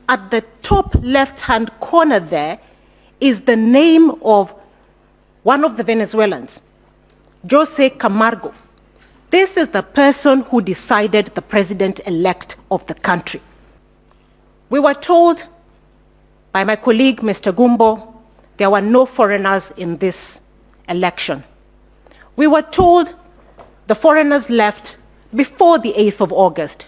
at the top left-hand corner there is the name of one of the Venezuelans, Jose Camargo. This is the person who decided the president-elect of the country. We were told by my colleague, Mr. Gumbo, there were no foreigners in this election. We were told the foreigners left before the 8th of August.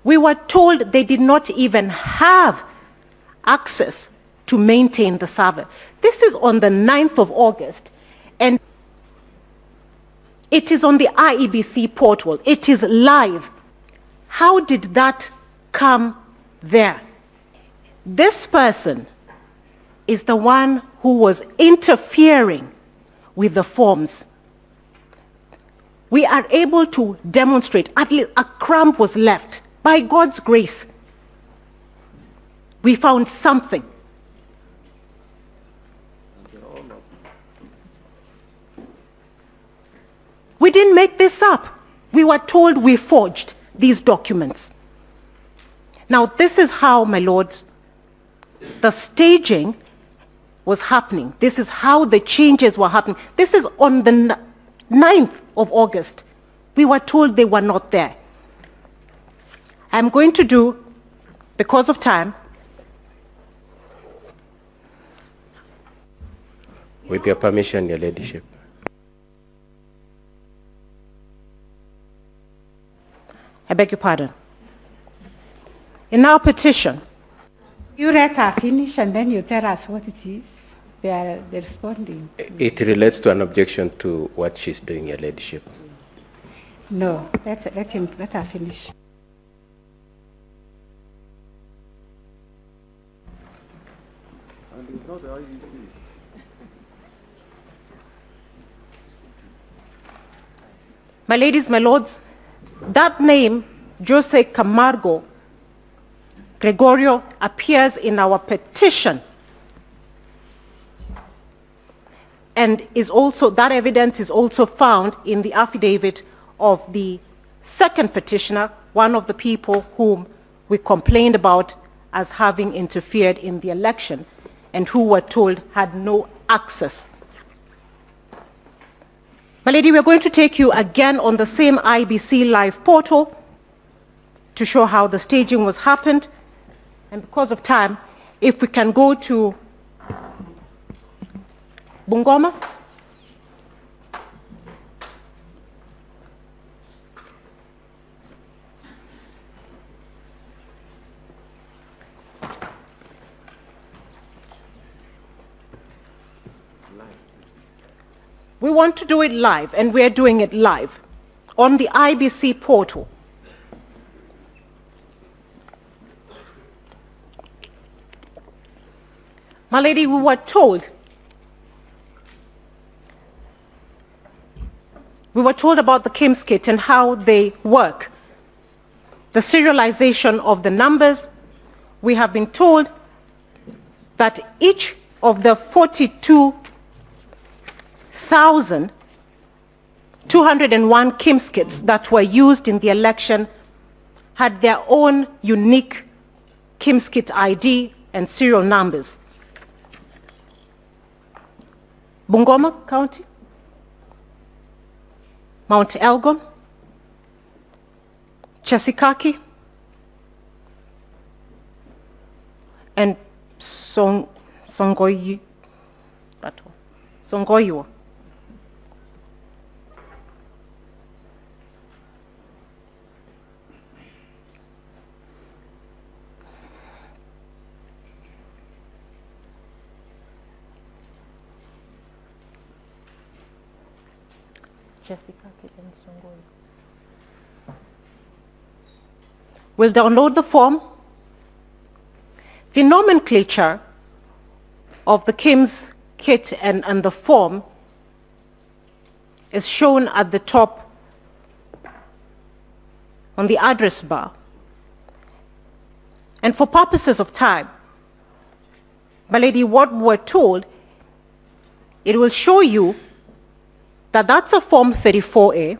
We were told they did not even have access to maintain the server. This is on the 9th of August, and it is on the IEBC portal. It is live. How did that come there? This person is the one who was interfering with the forms. We are able to demonstrate, at least a crumb was left. By God's grace, we found something. We didn't make this up. We were told we forged these documents. Now, this is how, my lords, the staging was happening. This is how the changes were happening. This is on the 9th of August. We were told they were not there. I'm going to do, because of time, with your permission, Your Ladyship. I beg your pardon. In our petition, you let her finish and then you tell us what it is. They're responding. It relates to an objection to what she's doing, Your Ladyship. No, let her finish. My ladies, my lords, that name, Jose Camargo Gregorio, appears in our petition, and is also, that evidence is also found in the affidavit of the second petitioner, one of the people whom we complained about as having interfered in the election and who were told had no access. My lady, we're going to take you again on the same IBC live portal to show how the staging was happened. And because of time, if we can go to Bungoma. We want to do it live, and we're doing it live on the IBC portal. My lady, we were told about the KIMS kit and how they work. The serialization of the numbers. We have been told that each of the 42,201 KIMS kits that were used in the election had their own unique KIMS kit ID and serial numbers. Bungoma County, Mount Elgon, Chesikaki, and Songoyo. We'll download the form. The nomenclature of the KIMS kit and the form is shown at the top on the address bar. And for purposes of time, my lady, what we're told, it will show you that that's a Form 34A.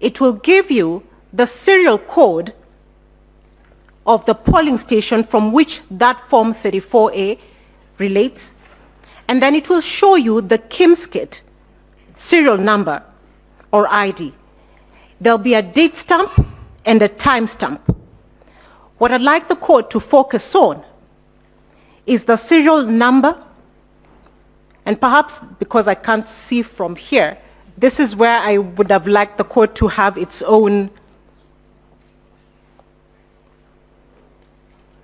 It will give you the serial code of the polling station from which that Form 34A relates, and then it will show you the KIMS-KIT serial number or ID. There'll be a date stamp and a time stamp. What I'd like the court to focus on is the serial number, and perhaps because I can't see from here, this is where I would have liked the court to have its own,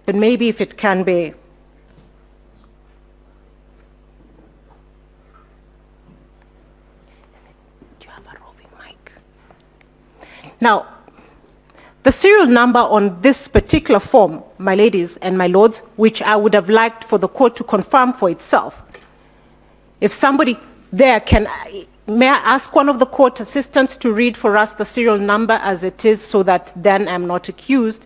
but maybe if it can be. Do you have a roving mic? Now, the serial number on this particular form, my ladies and my lords, which I would have liked for the court to confirm for itself. If somebody there can, may I ask one of the court assistants to read for us the serial number as it is, so that then I'm not accused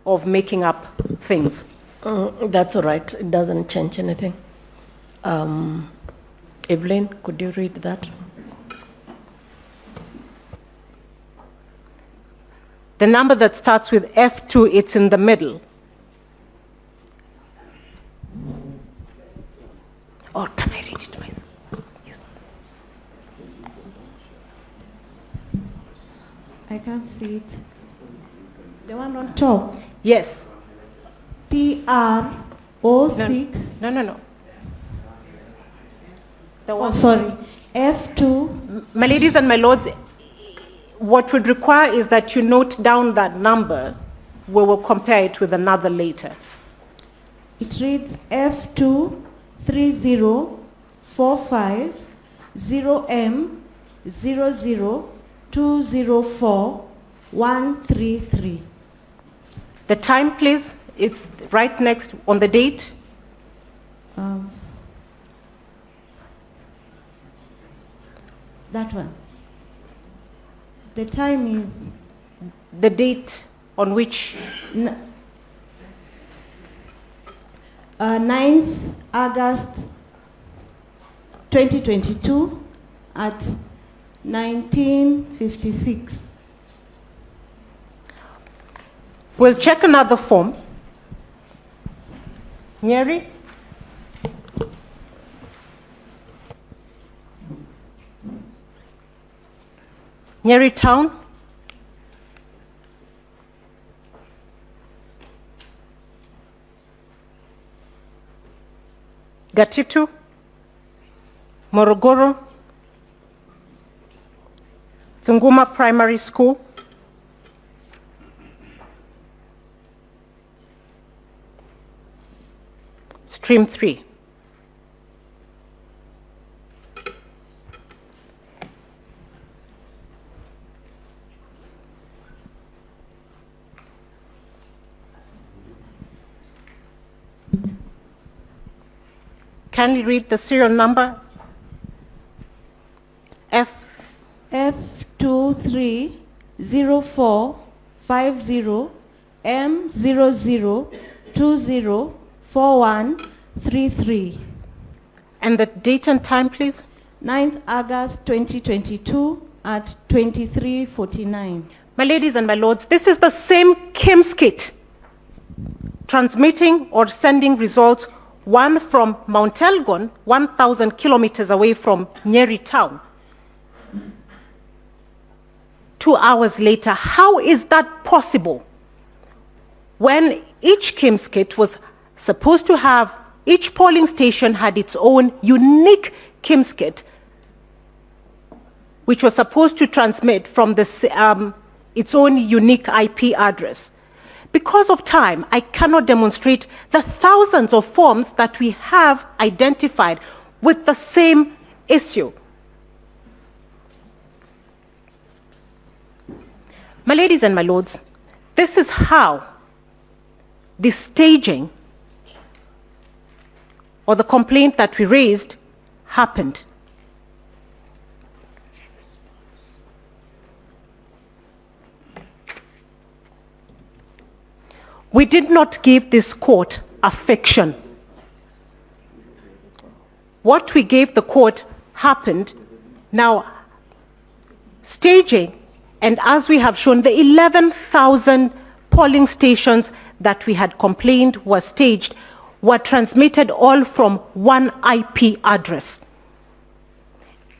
of making up things. That's all right. It doesn't change anything. Evelyn, could you read that? The number that starts with F2, it's in the middle. Or can I read it myself? Yes. I can't see it. The one on top. Yes. PR06. No. The Oh, one. sorry. F2. My ladies and my lords, what would require is that you note down that number. We will compare it with another later. It reads F2 3045 0M 00204 133. The time, please. It's right next on the date. That one. The time is The date on which 9th August 2022 at 1956. we'll check another form. Nyeri? Nyeri Town? Gatitu? Morogoro? Tunguma Primary School? Stream 3. Can you read the serial number? F230450 M00204133. And the date and time, please? 9th August 2022 at 23:49. My ladies and my lords, this is the same KIMS-KIT transmitting or sending results, one from Mount Elgon, 1,000 kilometers away from Nyeri Town. 2 hours later, how is that possible? When each KIMS-KIT was supposed to have, each polling station had its own unique KIMS-KIT, which was supposed to transmit from its own unique IP address. Because of time, I cannot demonstrate the thousands of forms that we have identified with the same issue. My ladies and my lords, this is how the staging or the complaint that we raised happened. We did not give this court a fiction. What we gave the court happened. Now, staging, and as we have shown, the 11,000 polling stations that we had complained were staged were transmitted all from one IP address.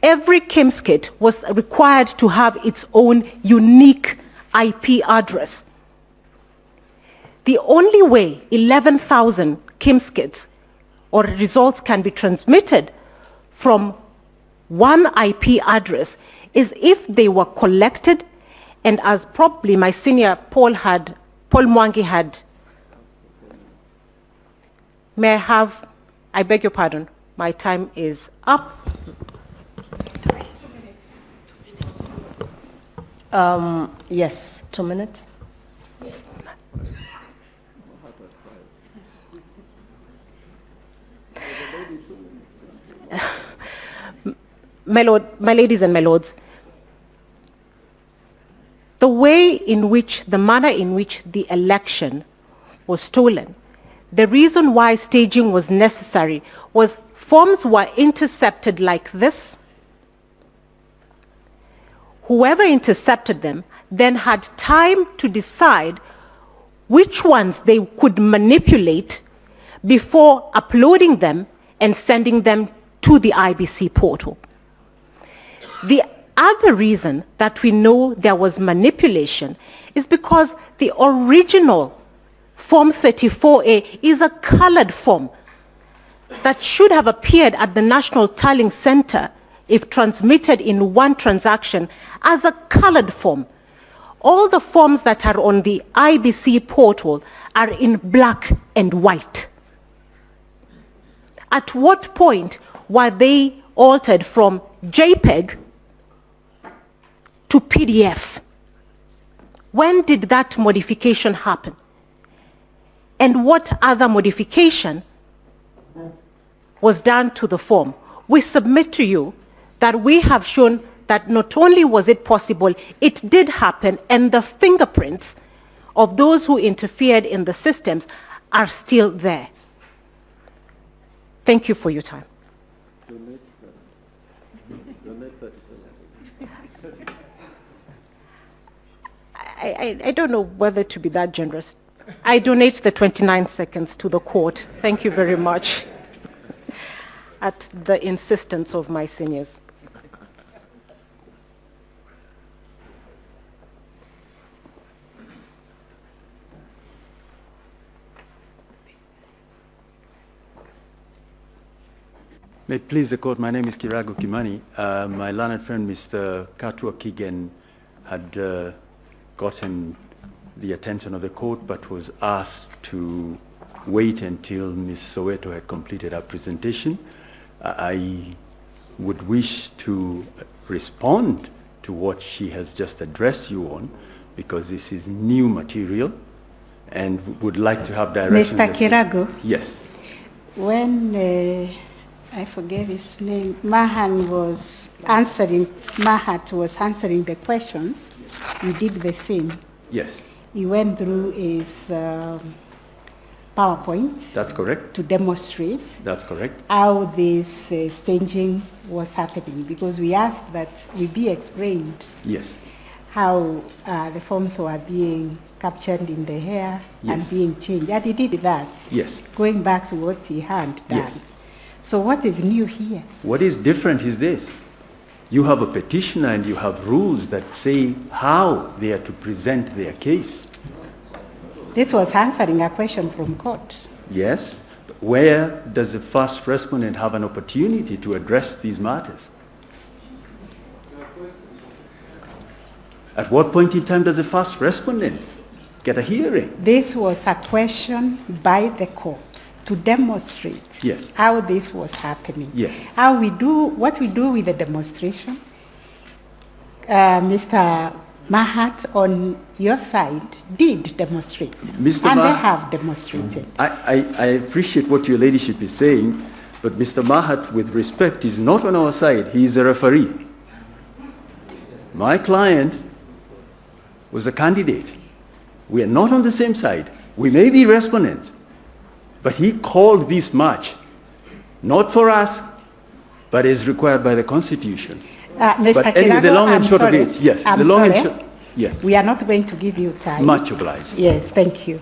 Every KIMS was required to have its own unique IP address. The only way 11,000 KIMS or results can be transmitted from one IP address is if they were collected, and as probably my senior Paul Mwangi had. May I have, I beg your pardon, my time is up. Yes, 2 minutes. Yes. My ladies and my lords, the manner in which the election was stolen, the reason why staging was necessary was forms were intercepted like this. Whoever intercepted them then had time to decide which ones they could manipulate before uploading them and sending them to the IBC portal. The other reason that we know there was manipulation is because the original Form 34A is a colored form that should have appeared at the National Tallying Center if transmitted in one transaction as a colored form. All the forms that are on the IBC portal are in black and white. At what point were they altered from JPEG to PDF? When did that modification happen? And what other modification was done to the form? We submit to you that we have shown that not only was it possible, it did happen, and the fingerprints of those who interfered in the systems are still there. Thank you for your time. I don't know whether to be that generous. I donate the 29 seconds to the court. Thank you very much. At the insistence of my seniors. May it please the court, my name is Kirago Kimani. My learned friend, Mr. Katua Kigen, had gotten the attention of the court, but was asked to wait until Ms. Soweto had completed her presentation. I would wish to respond to what she has just addressed you on, because this is new material, and would like to have direction. Mr. Kirago? Yes. When, I forget his name, Mahat was answering the questions, you did the same. Yes. He went through his PowerPoint. That's correct. To demonstrate. That's correct. How this staging was happening, because we asked that we be explained. Yes. How the forms were being captured in the hair. Yes. And being changed. And he did that. Yes. Going back to what he had done. Yes. So what is new here? What is different is this. You have a petitioner and you have rules that say how they are to present their case. This was answering a question from court. Yes. Where does the first respondent have an opportunity to address these matters? At what point in time does the first respondent get a hearing? This was a question by the court to demonstrate. Yes. How this was happening. Yes. What we do with the demonstration. Mr. Mahat on your side did demonstrate. Mr. And they have demonstrated. I appreciate what your ladyship is saying, but Mr. Mahat, with respect, is not on our side. He is a referee. My client was a candidate. We are not on the same side. We may be respondents, but he called this match, not for us, but is required by the Constitution. Mr. But anyway, Kirago, the long and short of it, yes. I'm The long sorry. and short. Yes. We are not going to give you time. Much obliged. Yes, thank you.